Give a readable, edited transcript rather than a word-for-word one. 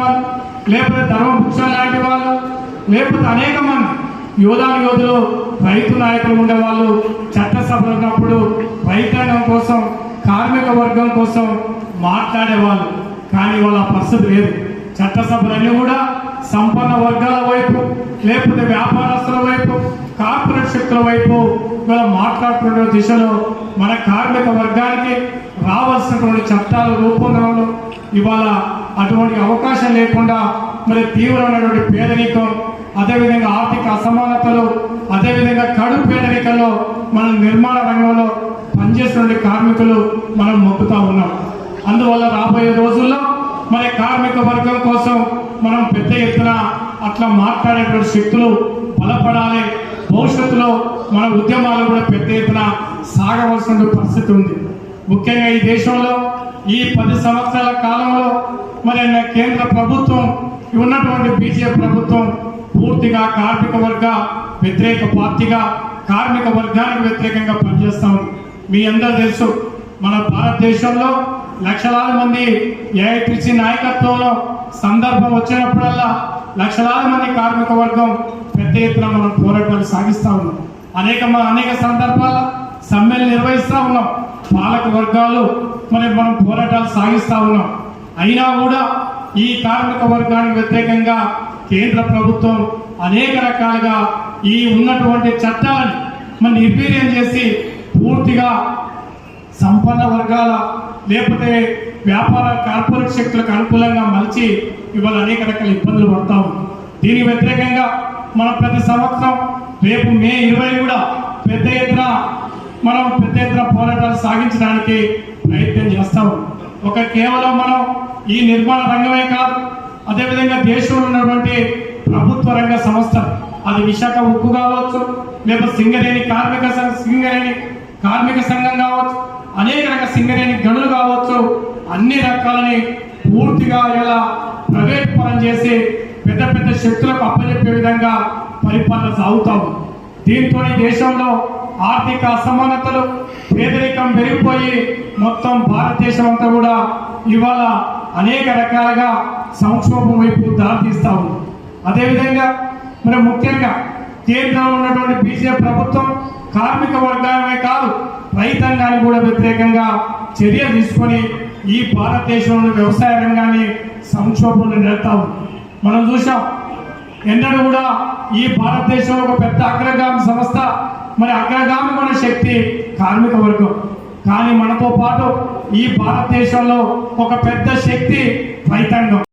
వాళ్ళు, లేకపోతే ధర్మభుక్ష లాంటి వాళ్ళు, లేకపోతే అనేక మంది యోధులు రైతు నాయకులు ఉండేవాళ్ళు చట్టసభలు ఉన్నప్పుడు రైతాంగం కోసం, కార్మిక వర్గం కోసం మాట్లాడేవాళ్ళు. కానీ వాళ్ళ పరిస్థితి లేదు. చట్టసభలన్నీ కూడా సంపన్న వర్గాల వైపు, లేకపోతే వ్యాపారస్తుల వైపు, కార్పొరేట్ శక్తుల వైపు ఇవాళ మాట్లాడుతున్న దిశలో మన కార్మిక వర్గానికి రావాల్సినటువంటి చట్టాల రూపొందడంలో ఇవాళ అటువంటి అవకాశం లేకుండా మరి తీవ్రమైనటువంటి పేదరికం, అదేవిధంగా ఆర్థిక అసమానతలు, అదేవిధంగా కడు పేదరికంలో మనం నిర్మాణ రంగంలో పనిచేస్తున్న కార్మికులు మనం మొక్కుతా ఉన్నాం. అందువల్ల రాబోయే రోజుల్లో మరి కార్మిక వర్గం కోసం మనం పెద్ద ఎత్తున అట్లా మాట్లాడేటువంటి శక్తులు బలపడాలి. భవిష్యత్తులో మన ఉద్యమాలు కూడా పెద్ద ఎత్తున సాగవలసిన పరిస్థితి ఉంది. ముఖ్యంగా ఈ దేశంలో ఈ 10 సంవత్సరాల కాలంలో మరి కేంద్ర ప్రభుత్వం ఉన్నటువంటి బీజేపీ ప్రభుత్వం పూర్తిగా కార్మిక వర్గ వ్యతిరేక పార్టీగా, కార్మిక వర్గానికి వ్యతిరేకంగా పనిచేస్తా ఉంది. మీ అందరూ తెలుసు, మన భారతదేశంలో లక్షలాది మంది ఏఐటీసీ నాయకత్వంలో సందర్భం వచ్చినప్పుడల్లా లక్షలాది మంది కార్మిక వర్గం పెద్ద ఎత్తున మనం పోరాటాలు సాగిస్తూ ఉన్నాం. అనేక సందర్భాల సమ్మెలు నిర్వహిస్తూ ఉన్నాం. పాలక వర్గాలు మరి మనం పోరాటాలు సాగిస్తూ ఉన్నాం. అయినా కూడా ఈ కార్మిక వర్గానికి వ్యతిరేకంగా కేంద్ర ప్రభుత్వం అనేక రకాలుగా ఈ ఉన్నటువంటి చట్టాలను మరి నిర్వీర్యం చేసి పూర్తిగా సంపన్న వర్గాల, లేకపోతే వ్యాపార కార్పొరేట్ శక్తులకు అనుకూలంగా మలిచి ఇవాళ అనేక రకాల ఇబ్బందులు పడతాము. దీనికి వ్యతిరేకంగా మనం ప్రతి సంవత్సరం రేపు మే 20 కూడా పెద్ద ఎత్తున పోరాటాలు సాగించడానికి ప్రయత్నం చేస్తాము. కేవలం మనం ఈ నిర్మాణ రంగమే కాదు, అదేవిధంగా దేశంలో ఉన్నటువంటి ప్రభుత్వ రంగ సంస్థ, అది విశాఖ ఉక్కు కావచ్చు, లేకపోతే సింగరేణి కార్మిక సంఘం కావచ్చు, అనేక రకాల సింగరేణి గనులు కావచ్చు, అన్ని రకాలని పూర్తిగా ఇలా ప్రైవేట్ పరం చేసి పెద్ద శక్తులకు అప్పచెప్పే విధంగా పరిపాలన సాగుతాము. దీంతో దేశంలో ఆర్థిక అసమానతలు, పేదరికం పెరిగిపోయి మొత్తం భారతదేశం అంతా కూడా ఇవాళ అనేక రకాలుగా సంక్షోభం వైపు దారితీస్తా ఉంది. అదేవిధంగా మరి ముఖ్యంగా కేంద్రంలో ఉన్నటువంటి బీజేపీ ప్రభుత్వం కార్మిక వర్గాలనే కాదు, రైతాంగానికి కూడా వ్యతిరేకంగా చర్య తీసుకొని ఈ భారతదేశంలోని వ్యవసాయ రంగాన్ని సంక్షోభంలో నెడతాము. మనం చూసాం, ఎన్నడూ కూడా ఈ భారతదేశంలో ఒక పెద్ద అగ్రగామి సంస్థ, మరి అగ్రగామి మన శక్తి కార్మిక వర్గం. కానీ మనతో పాటు ఈ భారతదేశంలో ఒక పెద్ద శక్తి రైతాంగం.